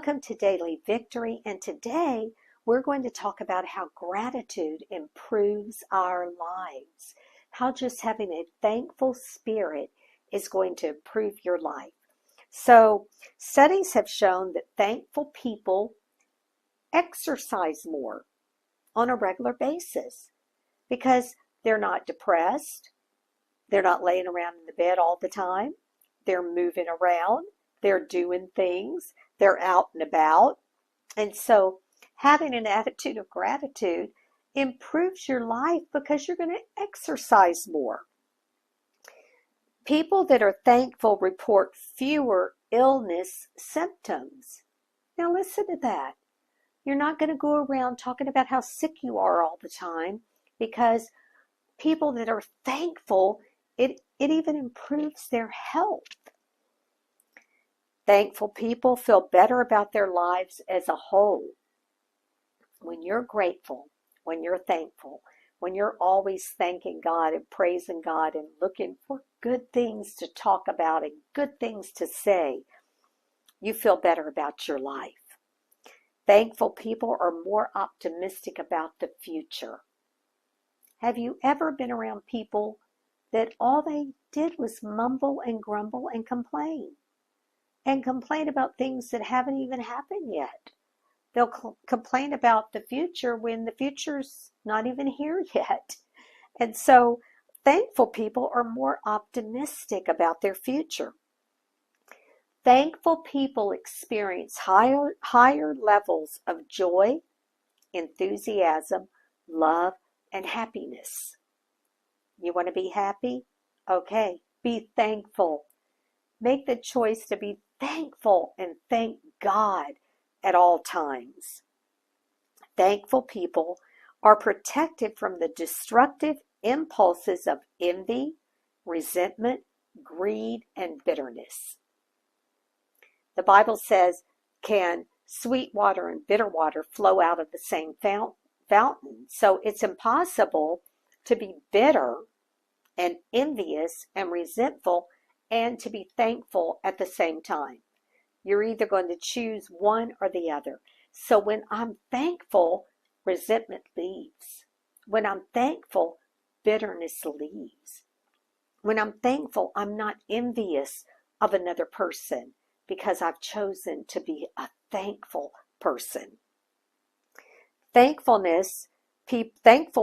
Welcome to Daily Victory, and today we're going to talk about how gratitude improves our lives, how just having a thankful spirit is going to improve your life. So, studies have shown that thankful people exercise more on a regular basis because they're not depressed, they're not laying around in the bed all the time, they're moving around, they're doing things, they're out and about. And so having an attitude of gratitude improves your life because you're going to exercise more. People that are thankful report fewer illness symptoms. Now listen to that. You're not going to go around talking about how sick you are all the time, because people that are thankful, it even improves their health. Thankful people feel better about their lives as a whole. When you're grateful, when you're thankful, when you're always thanking God and praising God and looking for good things to talk about and good things to say, you feel better about your life. Thankful people are more optimistic about the future. Have you ever been around people that all they did was mumble and grumble and complain? And complain about things that haven't even happened yet. They'll complain about the future when the future's not even here yet. And so thankful people are more optimistic about their future. Thankful people experience higher levels of joy, enthusiasm, love, and happiness. You want to be happy? Okay, be thankful. Make the choice to be thankful and thank God at all times. Thankful people are protected from the destructive impulses of envy, resentment, greed, and bitterness. The Bible says, can sweet water and bitter water flow out of the same fountain? So it's impossible to be bitter and envious and resentful and to be thankful at the same time. You're either going to choose one or the other. So when I'm thankful, resentment leaves. When I'm thankful, bitterness leaves. When I'm thankful, I'm not envious of another person because I've chosen to be a thankful person. Thankful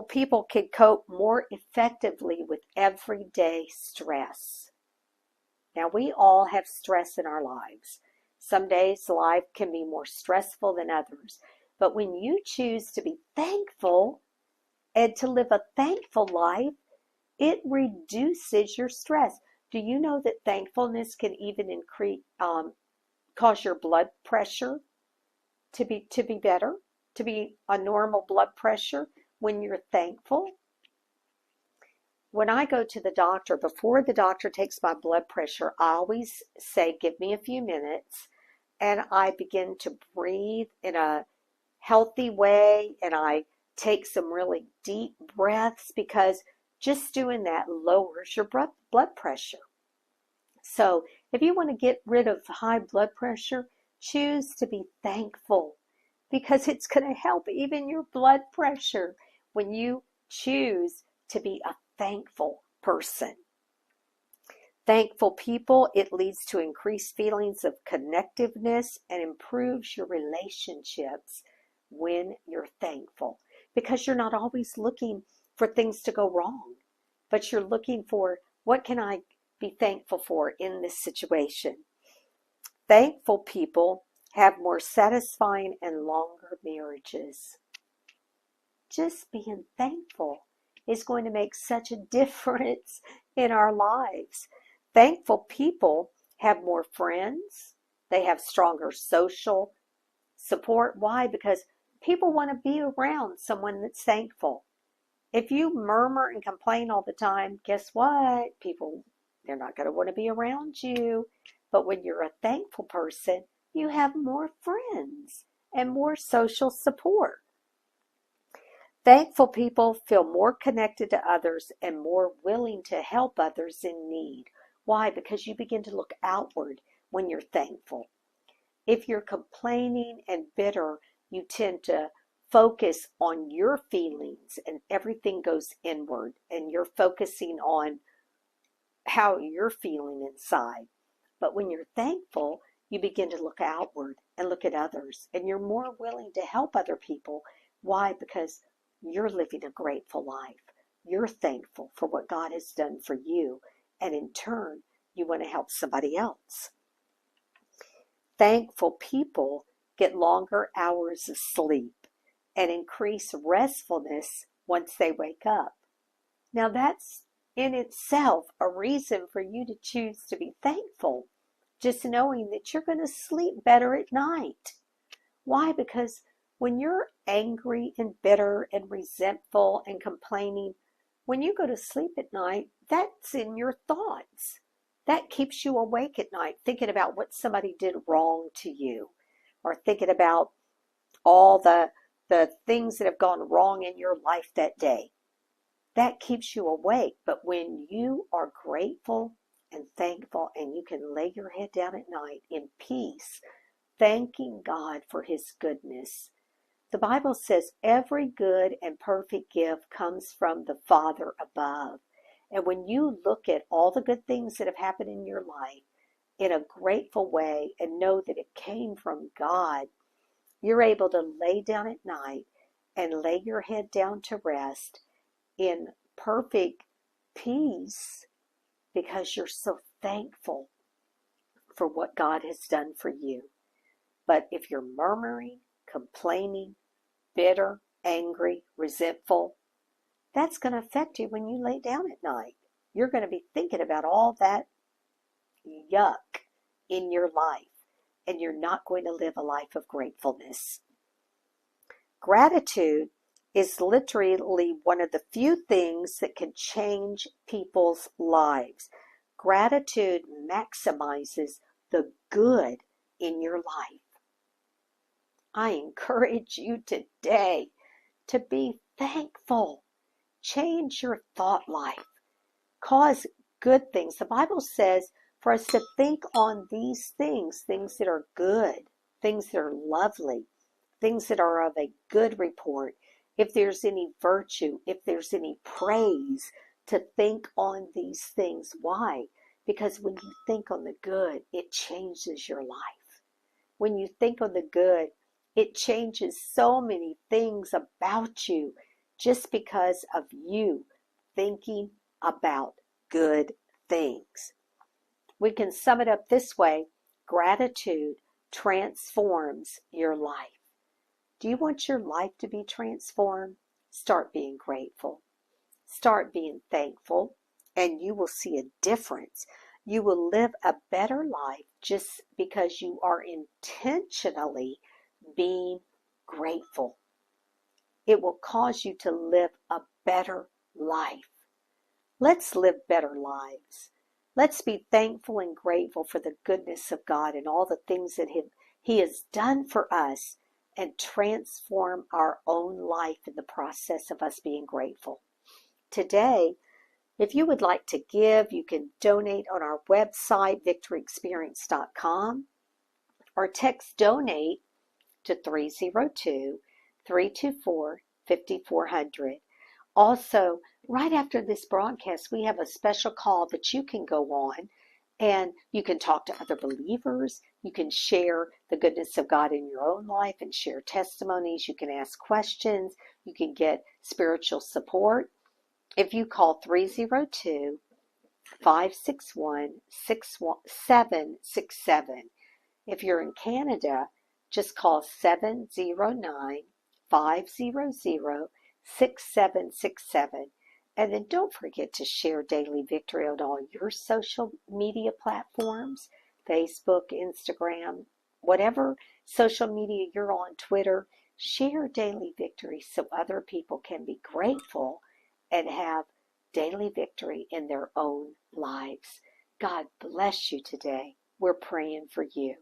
people can cope more effectively with everyday stress. Now, we all have stress in our lives. Some days life can be more stressful than others. But when you choose to be thankful and to live a thankful life, it reduces your stress. Do you know that thankfulness can even cause your blood pressure to be better, to be a normal blood pressure when you're thankful? When I go to the doctor, before the doctor takes my blood pressure, I always say, give me a few minutes, and I begin to breathe in a healthy way, and I take some really deep breaths, because just doing that lowers your blood pressure. So if you want to get rid of high blood pressure, choose to be thankful, because it's going to help even your blood pressure when you choose to be a thankful person. Thankful people, it leads to increased feelings of connectiveness and improves your relationships when you're thankful, because you're not always looking for things to go wrong, but you're looking for, what can I be thankful for in this situation? Thankful people have more satisfying and longer marriages. Just being thankful is going to make such a difference in our lives. Thankful people have more friends. They have stronger social support. Why? Because people want to be around someone that's thankful. If you murmur and complain all the time, guess what? People, they're not going to want to be around you. But when you're a thankful person, you have more friends and more social support. Thankful people feel more connected to others and more willing to help others in need. Why? Because you begin to look outward when you're thankful. If you're complaining and bitter, you tend to focus on your feelings and everything goes inward and you're focusing on how you're feeling inside. But when you're thankful, you begin to look outward and look at others and you're more willing to help other people. Why? Because you're living a grateful life. You're thankful for what God has done for you, and in turn, you want to help somebody else. Thankful people get longer hours of sleep and increase restfulness once they wake up. Now that's in itself a reason for you to choose to be thankful, just knowing that you're going to sleep better at night. Why? Because when you're angry and bitter and resentful and complaining, when you go to sleep at night, that's in your thoughts. That keeps you awake at night, thinking about what somebody did wrong to you, or thinking about all the things that have gone wrong in your life that day. That keeps you awake. But when you are grateful and thankful and you can lay your head down at night in peace, thanking God for his goodness. The Bible says every good and perfect gift comes from the Father above. And when you look at all the good things that have happened in your life in a grateful way and know that it came from God, you're able to lay down at night and lay your head down to rest in perfect peace because you're so thankful for what God has done for you. But if you're murmuring, complaining, bitter, angry, resentful, that's going to affect you when you lay down at night. You're going to be thinking about all that yuck in your life, and you're not going to live a life of gratefulness. Gratitude is literally one of the few things that can change people's lives. Gratitude maximizes the good in your life. I encourage you today to be thankful. Change your thought life. Cause good things. The Bible says for us to think on these things, things that are good, things that are lovely, things that are of a good report. If there's any virtue, if there's any praise, to think on these things. Why? Because when you think on the good, it changes your life. When you think on the good, it changes so many things about you just because of you thinking about good things. We can sum it up this way: gratitude transforms your life. Do you want your life to be transformed? Start being grateful. Start being thankful, and you will see a difference. You will live a better life just because you are intentionally being grateful. It will cause you to live a better life. Let's live better lives. Let's be thankful and grateful for the goodness of God and all the things that He has done for us, and transform our own life in the process of us being grateful. Today, if you would like to give, you can donate on our website, victoryexperience.com, or text donate to 302-324-5400. Also, right after this broadcast, we have a special call that you can go on, and you can talk to other believers. You can share the goodness of God in your own life and share testimonies. You can ask questions. You can get spiritual support. If you call 302-561-6767. If you're in Canada, just call 709-500-6767. And then don't forget to share Daily Victory on all your social media platforms, Facebook, Instagram, whatever social media you're on, Twitter. Share Daily Victory so other people can be grateful and have daily victory in their own lives. God bless you today. We're praying for you.